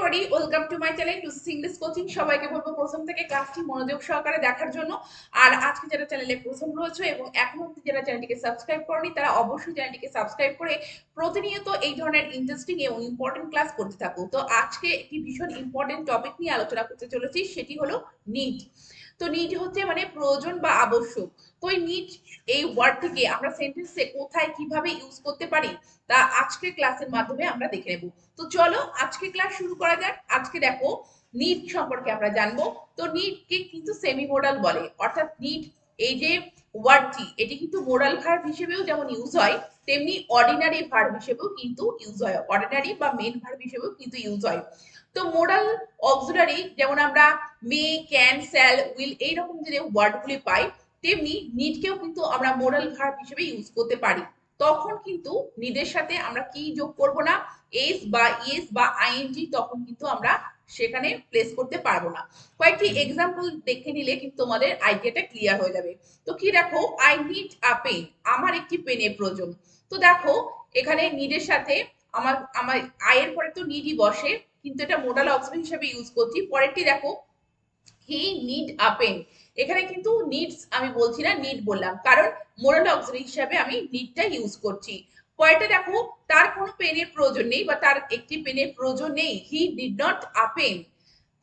Everybody, welcome to my channel টুসি English coaching. সবাইকে বলবো প্রথম থেকে ক্লাসটি মনোযোগ সহকারে দেখার জন্য। আর আজকে যারা চ্যানেলে প্রথম রয়েছে এবং এখনো অবধি যারা চ্যানেলটিকে সাবস্ক্রাইব করনি তারা অবশ্যই চ্যানেলটিকে সাবস্ক্রাইব করে প্রতিনিয়ত এই ধরনের ইন্টারেস্টিং এবং ইম্পর্টেন্ট ক্লাস করতে থাকো। তো আজকে একটি ভীষণ ইম্পর্টেন্ট টপিক নিয়ে আলোচনা করতে চলেছি, সেটি হলো নিড। তো নিড হচ্ছে মানে প্রয়োজন বা আবশ্যক। তো এই নিড এই ওয়ার্ডটিকে আমরা সেন্টেন্সে কোথায় কিভাবে ইউজ করতে পারি তা আজকে ক্লাসের মাধ্যমে আমরা দেখে নেব। তো চলো আজকে ক্লাস শুরু করা যাক। আজকে দেখো নিড সম্পর্কে আমরা জানবো। তো নিডকে কিন্তু সেমি মোডাল বলে, অর্থাৎ নিড এই যে ওয়ার্ডটি এটি কিন্তু মোডাল ভার্ব হিসেবেও যেমন ইউজ হয়, তেমনি অর্ডিনারি ভার্ব হিসেবেও কিন্তু ইউজ হয়, অর্ডিনারি বা মেন ভার্ব হিসেবেও কিন্তু ইউজ হয়। তো মোডাল অক্সিলারি যেমন আমরা মে, ক্যান, শ্যাল, উইল এইরকম যে ওয়ার্ডগুলি পাই, তেমনি নিডকেও কিন্তু আমরা মোডাল ভার্ব হিসেবে ইউজ করতে পারি। তখন কিন্তু নিডের সাথে আমরা কি যোগ করব না, এস বা ইএস বা আইএনজি, তখন কিন্তু আমরা সেখানে প্লেস করতে পারবো না। কয়েকটি এক্সাম্পল দেখে নিলে কিন্তু তোমাদের আইডিয়াটা ক্লিয়ার হয়ে যাবে। তো কি দেখো, আই নিড আ পেন, আমার একটি পেনের প্রয়োজন। তো দেখো এখানে নিডের সাথে আমার আমার আয়ের পরে তো নিডই বসে, কিন্তু এটা মোডাল অক্সিলারি হিসেবে ইউজ করছি। পরেরটি দেখো, হি নিড আ পেন, এখানে কিন্তু নিডস আমি বলছি না, নিড বললাম, কারণ মোরাল অক্সিলারি হিসাবে আমি নিডটা ইউজ করছি। পরেরটা দেখো, তার কোনো পেনের প্রয়োজন নেই বা তার একটি পেনের প্রয়োজন নেই, he did not a pen.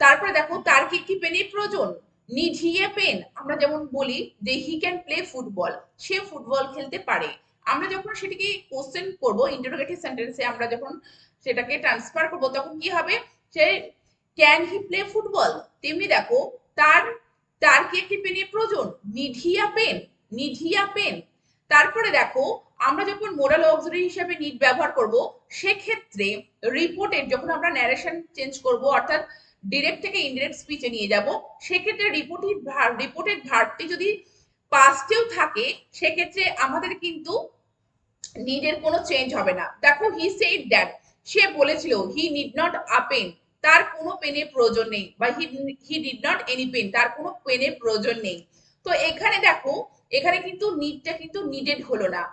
তারপরে দেখো, তার কি একটি পেনের প্রয়োজন, নিড হি এ পেন। আমরা যেমন বলি যে he can play football, say football খেলতে পারে। আমরা যখন সেটাকে কোশ্চেন করব ইন্টারোগেটিভ সেন্টেন্সে, আমরা যখন সেটাকে ট্রান্সফার করব তখন কি হবে, সে ক্যান হি প্লে ফুটবল। তেমনি দেখো, তার তার কি একটি পেনের প্রয়োজন, need he a pen, need he a pen. তারপরে দেখো, আমরা যখন মোরাল অক্সিলারি হিসেবে নিড ব্যবহার করব, সেক্ষেত্রে রিপোর্টেড যখন আমরা ন্যারেশন চেঞ্জ করব, অর্থাৎ ডিরেক্ট থেকে ইনডিরেক্ট স্পিচে নিয়ে যাব, সেক্ষেত্রে রিপোর্টেড ভার্বটি যদি পাস্টেও থাকে, সেক্ষেত্রে আমাদের কিন্তু নিডের কোনো চেঞ্জ হবে না। দেখো, হি সেড দ্যাট, সে বলেছিল, he need not a pen, তার কোনো পেনের প্রয়োজন নেই, বা he did not any pen, তার কোনো পেনের প্রয়োজন নেই। তো এখানে দেখো, এখানে কিন্তু নিডটা কিন্তু নিডেড হলো না,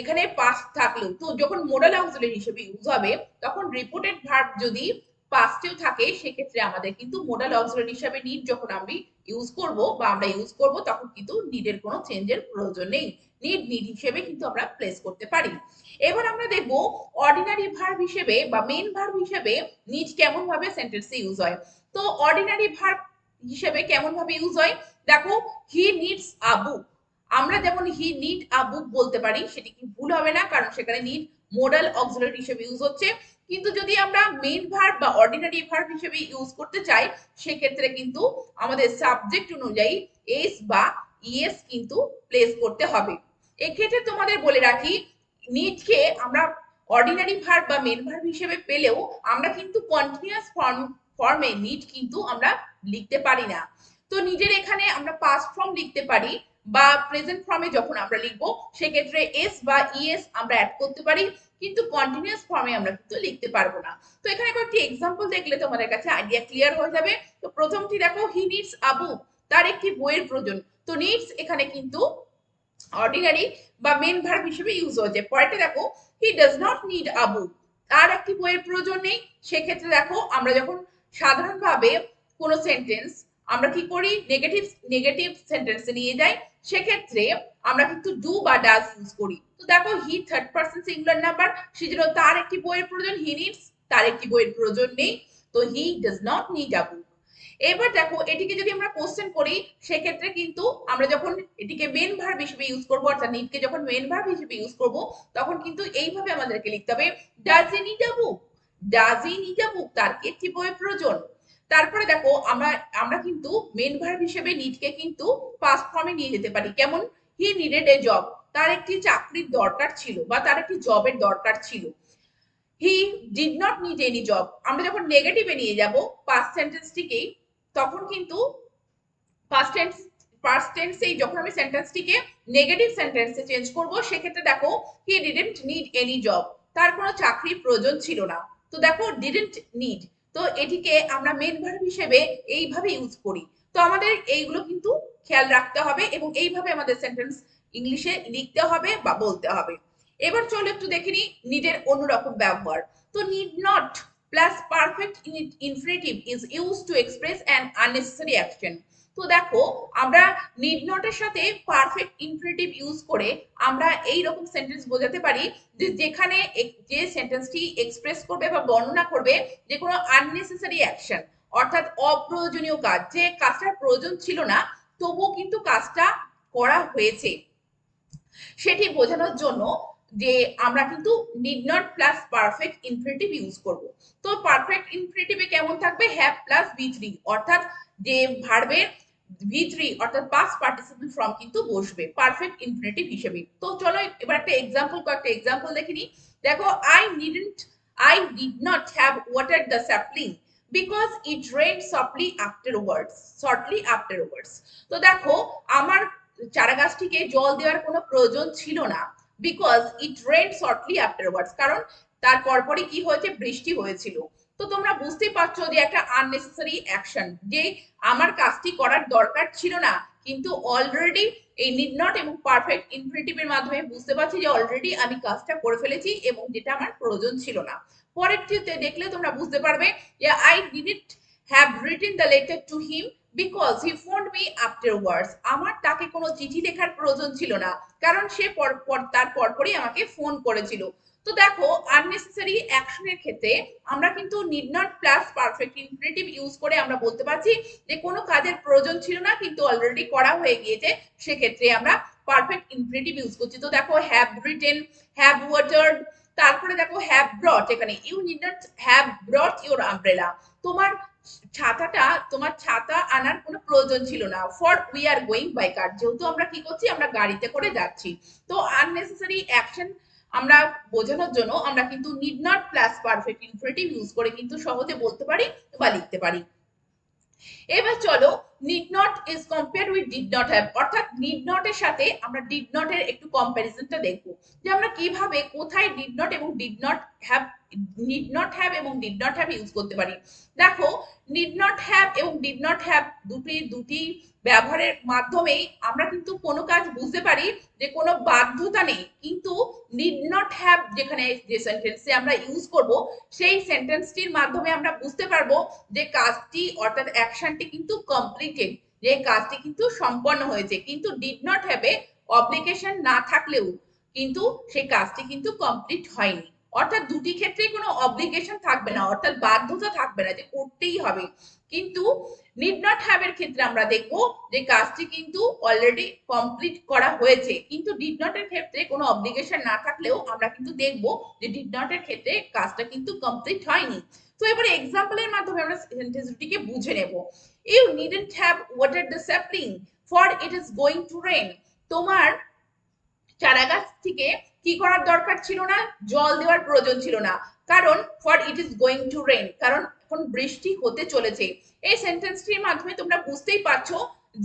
এখানে পাস্ট থাকলেও তো যখন মোডাল অক্সিলারি হিসেবে ইউজ হবে, তখন রিপোর্টেড ভার্ব যদি পাস্টেও থাকে, সেক্ষেত্রে আমাদের কিন্তু মোডাল অক্সিলারি হিসেবে নিড যখন আমি ইউজ করব বা আমরা ইউজ করব, তখন কিন্তু নিডের কোনো চেঞ্জের প্রয়োজন নেই, নিড নিড হিসেবে কিন্তু আমরা প্লেস করতে পারি। এবার আমরা দেখব অর্ডিনারি ভার্ব হিসেবে বা মেন ভার্ব হিসেবে নিড কেমন ভাবে সেন্টেন্সে ইউজ হয়। তো অর্ডিনারি ভার্ব হিসেবে কেমন ভাবে ইউজ হয়, দেখো, হি নিডস আ বুক, আমরা যেমন হি নিড আ বুক বলতে পারি, সেটি কি ভুল হবে না, কারণ সেখানে নিড মোডাল অক্সিলারি হিসেবে ইউজ হচ্ছে। কিন্তু যদি আমরা মেন ভার্ব বা অর্ডিনারি ভার্ব হিসেবে ইউজ করতে চাই, সেক্ষেত্রে কিন্তু আমাদের সাবজেক্ট অনুযায়ী এস বা ইএস কিন্তু প্লেস করতে হবে। এক্ষেত্রে তোমাদের বলে রাখি, নিডকে আমরা অর্ডিনারি ভার্ব বা মেন ভার্ব হিসেবে পেলেও আমরা কিন্তু কন্টিনিউয়াস ফর্মে নিড কিন্তু আমরা লিখতে পারি না। তো নিডের এখানে আমরা পাস্ট ফর্ম লিখতে পারি, বা প্রেজেন্ট ফর্মে যখন আমরা লিখবো, সেক্ষেত্রে এস বা ইএস আমরা অ্যাড করতে পারি, কিন্তু কন্টিনিউয়াস ফর্মে আমরা কিন্তু লিখতে পারবো না। তো এখানে কয়েকটি এক্সাম্পল দেখলে তোমাদের কাছে আইডিয়া ক্লিয়ার হয়ে যাবে। তো প্রথমটি দেখো, হি নিডস আ বুক, তার একটি বইয়ের প্রয়োজন। তো নিডস এখানে কিন্তু অর্ডিনারি বা মেন ভার্ব হিসেবে ইউজ হয়েছে। পরেরটা দেখো, he does not need a book, তার একটি বইয়ের প্রয়োজন নেই। সেক্ষেত্রে দেখো, আমরা যখন সাধারণভাবে কোনো সেন্টেন্স আমরা কি করি, নেগেটিভ নেগেটিভ সেন্টেন্সে নিয়ে যাই, সেক্ষেত্রে আমরা কিন্তু ডু বা ডাজ ইউজ করি। তো দেখো, he third person singular number, সেজন্য তার একটি বইয়ের প্রয়োজন, হি নিডস, তার একটি বইয়ের প্রয়োজন নেই। তো he does not need a book. এবার দেখো, এটিকে যদি আমরা কোশ্চেন করি, সেক্ষেত্রে কিন্তু আমরা যখন এটিকে মেন ভার্ব হিসেবে ইউজ করব, অর্থাৎ নিডকে যখন মেন ভার্ব হিসেবে ইউজ করব, তখন কিন্তু এইভাবে আমাদেরকে লিখতে হবে, does he need a book, does he need a book, তার কি একটি বইয়ের প্রয়োজন। তারপরে দেখো, আমরা আমরা কিন্তু মেন ভার্ব হিসেবে নিডকে কিন্তু পাস্ট ফর্মে নিয়ে যেতে পারি, কেমন, হি নিডেড এ জব, তার একটি চাকরির দরকার ছিল বা তার একটি জবের দরকার ছিল। হি did not need any job, আমরা যখন নেগেটিভে নিয়ে যাব পাস্ট সেন্টেন্সটিকেই, তখন কিন্তু ফার্স্ট টেন্স ফার্স্ট টেন্সেই যখন আমি সেন্টেন্সটিকে নেগেটিভ সেন্টেন্সে চেঞ্জ করব, সেক্ষেত্রে দেখো, he didn't need any job, তার কোনো চাকরির প্রয়োজন ছিল না। তো দেখো, ডিডন্ট নিড, তো এটিকে আমরা মেন ভার্ব হিসেবে এইভাবে ইউজ করি। তো আমাদের এইগুলো কিন্তু খেয়াল রাখতে হবে এবং এইভাবে আমাদের সেন্টেন্স ইংলিশে লিখতে হবে বা বলতে হবে। এবার চলো একটু দেখে নিই নিডের অন্যরকম ব্যবহার। তো need not, plus perfect infinitive is used to express an unnecessary action. তো দেখো আমরা নিড নটের সাথে পারফেক্ট ইনফিনিটিভ ইউজ করে আমরা এই রকম সেন্টেন্স বোঝাতে পারি যে যেখানে যে সেন্টেন্সটি এক্সপ্রেস করবে বা বর্ণনা করবে যে কোনো আননেসেসারি অ্যাকশন, অর্থাৎ অপ্রয়োজনীয় কাজ, যে কাজটার প্রয়োজন ছিল না তবুও কিন্তু কাজটা করা হয়েছে, সেটি বোঝানোর জন্য যে আমরা কিন্তু need not plus perfect infinitive use করব। তো পারফেক্ট ইনফিনিটিভে কেমন থাকবে, হ্যাভ প্লাস বি3, অর্থাৎ যে ভার্বের ভি3 অর্থাৎ পাস্ট পার্টিসিপল ফর্ম কিন্তু বসবে পারফেক্ট ইনফিনিটিভ হিসেবে। তো চলো এবার একটা এক্সাম্পল, কয়েকটা এক্সাম্পল দেখে নিই। দেখো, I did not have water the sapling because it rain shortly afterwards. তো দেখো, আমার চারা গাছটিকে জল দেওয়ার কোনো প্রয়োজন ছিল না, because it rain shortly afterwards, কারণ তার পরপরই কি হয়েছে, বৃষ্টি হয়েছিল। তো তোমরা বুঝতেই পারছো যে একটা আননেসেসারি অ্যাকশন, যে আমার কাজটি করার দরকার ছিল না, কিন্তু অলরেডি এই নিড নট এবং পারফেক্ট ইনফিনিটিভের মাধ্যমে বুঝতে পারছি যে অলরেডি আমি কাজটা করে ফেলেছি এবং যেটা আমার প্রয়োজন ছিল না। পরেরটিতে দেখলে তোমরা বুঝতে পারবে যে I didn't have written the letter to him because he phoned me afterwards. আমার তাকে কোনো চিঠি লেখার প্রয়োজন ছিল না, কারণ সে তার পরপরই আমাকে ফোন করেছিল। তো দেখো, আননেসেসারি অ্যাকশনের ক্ষেত্রে আমরা কিন্তু need not plus perfect infinitive use করে আমরা বলতে পারছি যে কোনো কাজের প্রয়োজন ছিল না কিন্তু অলরেডি করা হয়ে গিয়েছে, সেক্ষেত্রে আমরা পারফেক্ট ইনফিনিটিভ ইউজ করছি। তো দেখো, হ্যাভ রিটেন, হ্যাভ ওয়াটার্ড, তারপরে দেখো হ্যাভ ব্রট, এখানে you need not have brought your umbrella, তোমার ছাতা আনার কোনো প্রয়োজন ছিল না, for we are going by car, যেহেতু আমরা কি করছি, আমরা গাড়িতে করে যাচ্ছি। তো আননেসেসারি অ্যাকশন আমরা বোঝানোর জন্য আমরা কিন্তু need not plus perfect infinitive use করে কিন্তু সহজে বলতে পারি বা লিখতে পারি। এবার চলো, need not is compared with did not have, অর্থাৎ নিড নট এর সাথে আমরা ডিড নট এর একটু কম্পারিজনটা দেখবো, যে আমরা কিভাবে কোথায় ডিড নট এবং ডিড নট হ্যাভ এবং ডিড নট হ্যাভ ইউজ করতে পারি। দেখো, নিড নট হ্যাভ এবং ডিড নট হ্যাভ দুটি ব্যবহারের মাধ্যমেই আমরা কিন্তু কোনো কাজ বুঝতে পারি যে কোনো বাধ্যতা নেই, কিন্তু নিড নট হ্যাভ যেখানে যে সেন্টেন্সে আমরা ইউজ করব সেই সেন্টেন্সটির মাধ্যমে আমরা বুঝতে পারবো যে কাজটি অর্থাৎ অ্যাকশনটি কিন্তু কমপ্লিটেড, যে কাজটি কিন্তু সম্পন্ন হয়েছে। কিন্তু ডিড নট হ্যাভে অব্লিগেশন না থাকলেও কিন্তু সেই কাজটি কিন্তু কমপ্লিট হয়নি, অর্থাৎ দুটি ক্ষেত্রেই কোনো অব্লিগেশন থাকবে না, অর্থাৎ বাধ্যতা থাকবে না যে করতেই হবে। কিন্তু নিড নট হ্যাভ এর ক্ষেত্রে আমরা দেখব যে কাজটি কিন্তু অলরেডি কমপ্লিট করা হয়েছে, কিন্তু ডিড নট এর ক্ষেত্রে কোনো অব্লিগেশন না থাকলেও আমরা কিন্তু দেখব যে ডিড নট এর ক্ষেত্রে কাজটা কিন্তু কমপ্লিট হয়নি। তো এবারে এক্সাম্পলের মাধ্যমে আমরা সেন্টেন্স দুটিকে বুঝে নেব। You needn't have water the sapling for it is going to rain. তোমার চারা গাছটিকে কি করার দরকার ছিল না, জল দেওয়ার প্রয়োজন ছিল না, কারণ for it is going to rain, কারণ এখন বৃষ্টি হতে চলেছে। এই সেন্টেন্সটির মাধ্যমে তোমরা বুঝতেই পারছো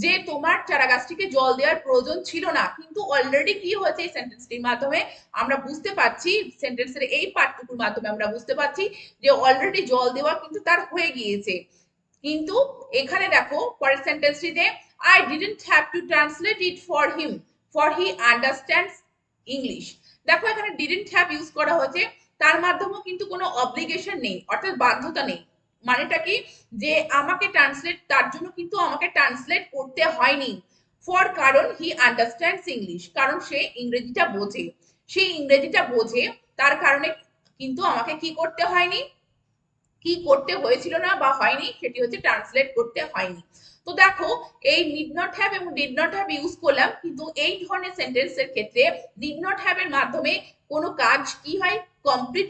যে তোমার চারা গাছটিকে জল দেওয়ার প্রয়োজন ছিল না, কিন্তু অলরেডি কি হয়েছে, এই সেন্টেন্সটির মাধ্যমে আমরা বুঝতে পারছি, সেন্টেন্সের এই পার্টটুকুর মাধ্যমে আমরা বুঝতে পারছি যে অলরেডি জল দেওয়া কিন্তু তার হয়ে গিয়েছে। কিন্তু এখানে দেখো পরের সেন্টেন্সটিতে I didn't have to translate it for him for he understands English. দেখো, এখানে ডিডন্ট হ্যাভ ইউজ করা হয়েছে, তার মাধ্যমেও কিন্তু কোনো অব্লিগেশন নেই, অর্থাৎ বাধ্যতা নেই। মানেটা কি, যে আমাকে ট্রান্সলেট, তার জন্য কিন্তু আমাকে ট্রান্সলেট করতে হয়নি, ফর কারণ হি আন্ডারস্ট্যান্ডস ইংলিশ, কারণ সে ইংরেজিটা বোঝে, সেই ইংরেজিটা বোঝে, তার কারণে কিন্তু আমাকে কি করতে হয়নি, কি করতে হয়েছিল না বা হয়নি, সেটি হচ্ছে ট্রান্সলেট করতে হয়নি। তো দেখো, এই নিড নট হ্যাভ এবং ডিড নট হ্যাভ ইউজ করলাম, কিন্তু এই ধরনের সেন্টেন্সের ক্ষেত্রে ডিড নট হ্যাভ এর মাধ্যমে কোনো কাজ কি হয়, কমপ্লিট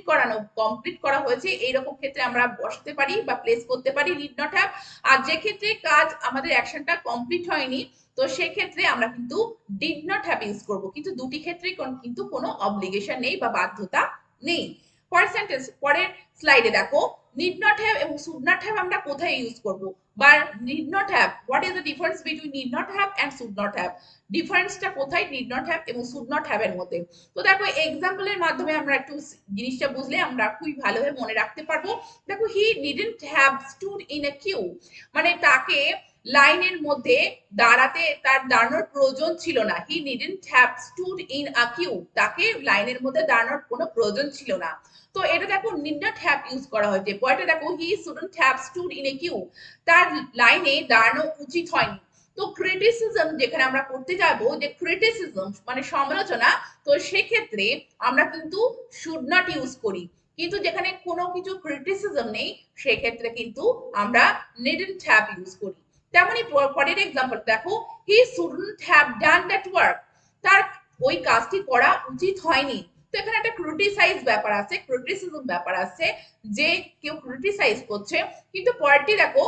করা হয়েছে, এইরকম ক্ষেত্রে আমরা বসাতে পারি বা প্লেস করতে পারি নিড নট হ্যাভ। আর যে ক্ষেত্রে কাজ আমাদের অ্যাকশনটা কমপ্লিট হয়নি, তো সেক্ষেত্রে আমরা কিন্তু ডিড নট হ্যাভ ইউজ করব, কিন্তু দুটি ক্ষেত্রে কিন্তু কোনো অব্লিগেশন নেই বা বাধ্যতা নেই। পরের সেন্টেন্স, পরের স্লাইডে দেখো, নিড নট হ্যাভ এবং শুড নট হ্যাভ আমরা কোথায় ইউজ করব, বা need not have, what is the difference between need not have and should not have, ডিফারেন্সটা কোথায় নিড নট হ্যাভ এবং শুড নট হ্যাভ এর মধ্যে। তো দেখো, এক্সাম্পলের মাধ্যমে আমরা একটু জিনিসটা বুঝলে আমরা খুবই ভালোভাবে মনে রাখতে পারবো। দেখো, he didn't have stood in a queue, মানে তাকে লাইনের মধ্যে দাঁড়ানোর প্রয়োজন ছিল না। He needn't have stood in a queue, তাকে লাইনের মধ্যে দাঁড়ানোর কোনো প্রয়োজন ছিল না। তো এটা দেখো নিড নট হ্যাভ ইউজ করা হয়েছে। পরেরটা দেখো he shouldn't have stood in a queue, তার লাইনে দাঁড়ানো উচিত হয়নি। তো ক্রিটিসিজম যেখানে আমরা করতে যাবো, যে ক্রিটিসিজম মানে সমালোচনা, তো সেক্ষেত্রে আমরা কিন্তু শুড নট ইউজ করি। কিন্তু যেখানে কোনো কিছু ক্রিটিসিজম নেই সেক্ষেত্রে কিন্তু আমরা নিডন্ট হ্যাভ ইউজ করি। তেমনই পরের এক্সাম্পল দেখো, he shouldn't have done that work, তার ওই কাজটি করা উচিত হয়নি। তো এখানে একটা ক্রিটিসাইজ ব্যাপার আছে, ক্রিটিসিজম ব্যাপার আছে, যে কেউ ক্রিটিসাইজ করছে। কিন্তু পরেরটি দেখো,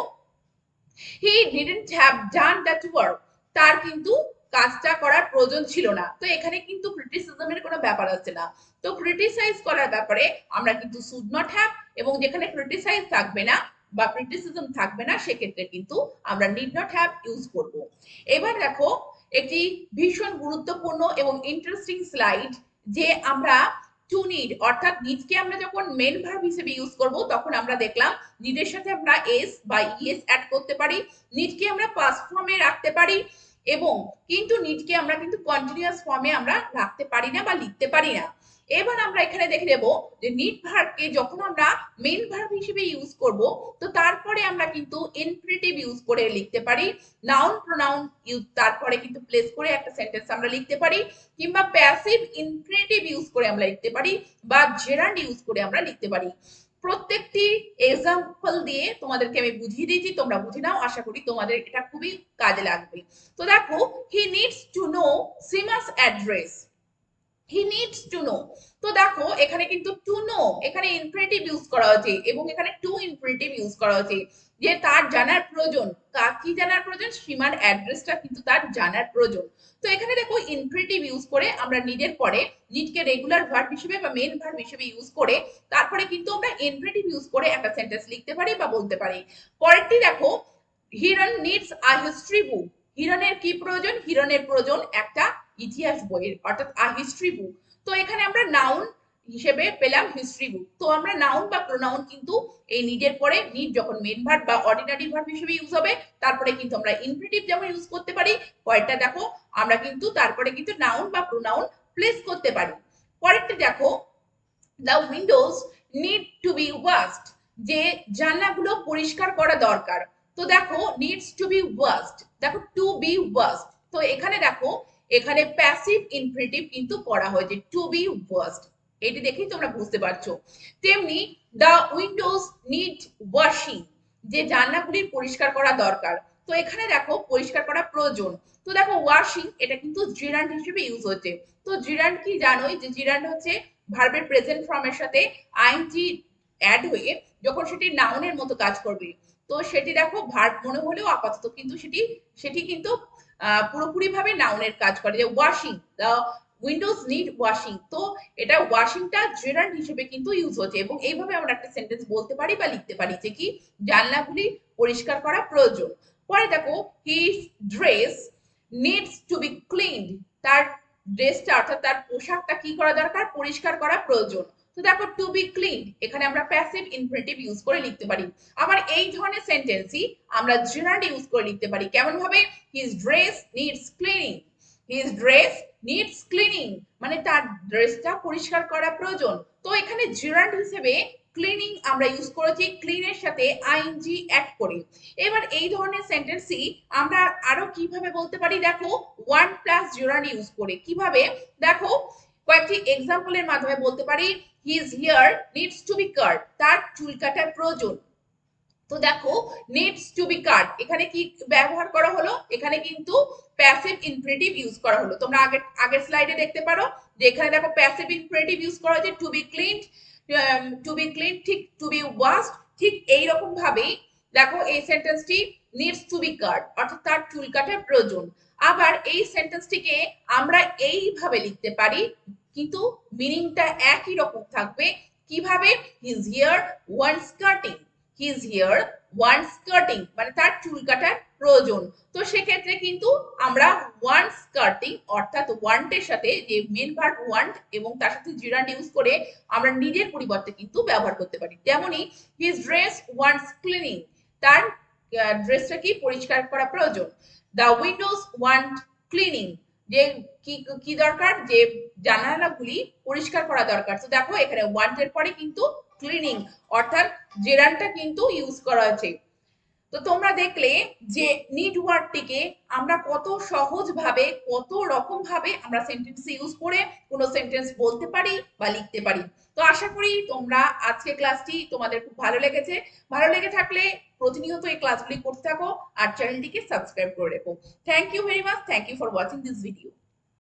he didn't have done that work, তার কিন্তু কাজটা করার প্রয়োজন ছিল না। তো এখানে কিন্তু ক্রিটিসিজমের কোনো ব্যাপার আছে না। তো ক্রিটিসাইজ করার ব্যাপারে আমরা কিন্তু শুড নট হ্যাভ, এবং যেখানে ক্রিটিসাইজ থাকবে না বা ক্রিটিসিজম থাকবে না সেক্ষেত্রে কিন্তু আমরা নিড নট হ্যাভ ইউজ করব। এবার দেখো একটি ভীষণ গুরুত্বপূর্ণ এবং ইন্টারেস্টিং স্লাইড, যে আমরা টু নিড অর্থাৎ নিডকে আমরা যখন মেন ভার্ব হিসেবে ইউজ করব তখন আমরা দেখলাম নিডের সাথে আমরা এস বা ইএস অ্যাড করতে পারি, নিডকে আমরা পাস্ট ফর্মে রাখতে পারি, এবং কিন্তু নিডকে আমরা কিন্তু কন্টিনিউয়াস ফর্মে আমরা রাখতে পারি না বা লিখতে পারি না। এবার আমরা এখানে দেখে নেব যে নিড ভার্বকে যখন আমরা মেন ভার্ব হিসেবে ইউজ করব তো তারপরে আমরা কিন্তু ইনফিনিটিভ ইউজ করে লিখতে পারি, নাউন প্রোনাউন ইউজ তারপরে কিন্তু প্লেস করে একটা সেন্টেন্স আমরা লিখতে পারি, কিংবা প্যাসিভ ইনফিনিটিভ ইউজ করে আমরা লিখতে পারি, বা জেরান্ড ইউজ করে আমরা লিখতে পারি। প্রত্যেকটি এক্সাম্পল দিয়ে তোমাদেরকে আমি বুঝিয়ে দিয়েছি, তোমরা বুঝে নাও, আশা করি তোমাদের এটা খুবই কাজে লাগবে। তো দেখো, he needs to know Seema's address, he needs to know. তো দেখো এখানে কিন্তু টু নো এখানে ইনফিনিটিভ ইউজ করা হয়েছে এবং এখানে টু ইনফিনিটিভ ইউজ করা হয়েছে, যে তার জানার প্রয়োজন। কি জানার প্রয়োজন? সীমার অ্যাড্রেসটা কিন্তু তার জানার প্রয়োজন। তো এখানে দেখো ইনফিনিটিভ ইউজ করে আমরা নিডের পরে নিডকে রেগুলার ভার্ব হিসেবে বা মেন ভার্ব হিসেবে ইউজ করে তারপরে কিন্তু আমরা ইনফিনিটিভ ইউজ করে একটা সেন্টেন্স লিখতে পারি বা বলতে পারি। পরেরটি দেখো, হিরন নিডস আ হিস্ট্রি বুক, হিরনের কি প্রয়োজন? হিরনের প্রয়োজন একটা ইতিহাস বইয়ের, অর্থাৎ আ হিস্ট্রি বুক। তো এখানে আমরা নাউন হিসেবে পেলাম হিস্ট্রি বুক। তো আমরা নাউন বা প্রোনাউন কিন্তু এই নিডের পরে, নিড যখন মেন ভার্ব বা অর্ডিনারি ভার্ব হিসেবে ইউজ হবে তারপরে কিন্তু আমরা ইনফিনিটিভ যেমন ইউজ করতে পারি, পরেরটা দেখো আমরা কিন্তু তারপরে কিন্তু নাউন বা প্রোনাউন প্লেস করতে পারি। পরেরটা দেখো, the Windows need to be washed, যে জানলাগুলো পরিষ্কার করা দরকার। তো দেখো নিডস টু বি ওয়াশড, দেখো টু বি ওয়াশড। তো এখানে দেখো এখানে প্যাসিভ ইনফিনিটিভ কিন্তু করা হয়েছে টু বি ওয়াশড, এটি দেখেই তোমরা বুঝতে পারছো। তেমনি দ্য উইন্ডোজ নিড ওয়াশিং, যে জানলাগুলি পরিষ্কার করা দরকার। তো এখানে দেখো পরিষ্কার করা প্রয়োজন। তো দেখো ওয়াশিং এটা কিন্তু জিরান্ড হিসেবে ইউজ হচ্ছে। তো জিরান্ড কি জানোই, যে জিরান্ড হচ্ছে ভার্বের প্রেজেন্ট ফর্মের সাথে আইএনজি অ্যাড হয়ে যখন সেটি নাউনের মতো কাজ করবে। তো সেটি দেখো ভার্ব মনে হলেও আপাতত কিন্তু সেটি সেটি কিন্তু পুরোপুরি ভাবে নাউনের কাজ করে, যে washing, the Windows need washing. তো এটা ওয়াশিংটা জেরান্ড হিসেবে কিন্তু ইউজ হচ্ছে, এবং এইভাবে আমরা একটা সেন্টেন্স বলতে পারি বা লিখতে পারি যে কি জানলাগুলি পরিষ্কার করা প্রয়োজন। পরে দেখো, his dress needs to be cleaned, তার ড্রেসটা অর্থাৎ তার পোশাকটা কি করা দরকার? পরিষ্কার করা প্রয়োজন। তো দেখো টু বি ক্লিন এখানে আমরা প্যাসিভ ইনফিনিটিভ ইউজ করে লিখতে পারি। আবার এই ধরনের সেন্টেন্সই আমরা জেরান্ড ইউজ করে লিখতে পারি। কেমন ভাবে? His dress needs cleaning, his dress needs cleaning, মানে তার ড্রেসটা পরিষ্কার করা প্রয়োজন। তো এখানে জেরান্ড হিসেবে ক্লিনিং আমরা ইউজ করেছি ক্লিনের সাথে আইএনজি অ্যাড করে। এবার এই ধরনের সেন্টেন্সই আমরা আরো কিভাবে বলতে পারি? দেখো ওয়ান প্লাস জেরান্ড ইউজ করে। কিভাবে? দেখো কয়েকটি এক্সাম্পলের মাধ্যমে বলতে পারি। His hair needs to be cut, তার চুল কাটার প্রয়োজন। তো দেখো নিডস টু বি কাট এখানে কি ব্যবহার করা হলো? এখানে কিন্তু প্যাসিভ ইনফিনিটিভ ইউজ করা হলো। তোমরা আগের স্লাইডে দেখতে পারো যে এখানে দেখো প্যাসিভ ইনফিনিটিভ ইউজ করা হয়েছে to be cleaned, to be clean, ঠিক টু বি ওয়াশড, ঠিক এই রকম ভাবেই দেখো এই সেন্টেন্সটি নিডস টু বি কাট অর্থাৎ তার চুল কাটার প্রয়োজন। আবার এই সেন্টেন্সটিকে আমরা এইভাবে লিখতে পারি কিন্তু মিনিংটা একই রকম থাকবে। কিভাবে? His hair wants cutting, his hair wants cutting, মানে তার চুল কাটার প্রয়োজন। তো সেক্ষেত্রে কিন্তু আমরা ওয়ান্টস কাটিং অর্থাৎ ওয়ান্টের সাথে যে মেন ভার্ব ওয়ান্ট এবং তার সাথে জিরান্ড ইউজ করে আমরা নিজের পরিবর্তে কিন্তু ব্যবহার করতে পারি। তেমনি হিজ ড্রেস ওয়ান্টস ক্লিনিং, তার ড্রেসটা কি পরিষ্কার করা প্রয়োজন। দ্য উইন্ডোজ ওয়ান্ট ক্লিনিং, যে কি কি দরকার, যে জানালাগুলি পরিষ্কার করা দরকার। তো দেখো এখানে ওয়ান্ট এর পরে কিন্তু ক্লিনিং অর্থাৎ জেরানটা কিন্তু ইউজ করা আছে। তো তোমরা দেখলে যে নিড ওয়ার্ডটিকে আমরা কত সহজ ভাবে, কত রকম ভাবে আমরা সেন্টেন্সে ইউজ করে কোনো সেন্টেন্স বলতে পারি বা লিখতে পারি। তো আশা করি তোমরা আজকে ক্লাসটি তোমাদের খুব ভালো লেগেছে। ভালো লেগে থাকলে প্রতিনিয়ত এই ক্লাসগুলি করতে থাকো আর চ্যানেলটিকে সাবস্ক্রাইব করে রেখো। Thank you very much, thank you for watching this video.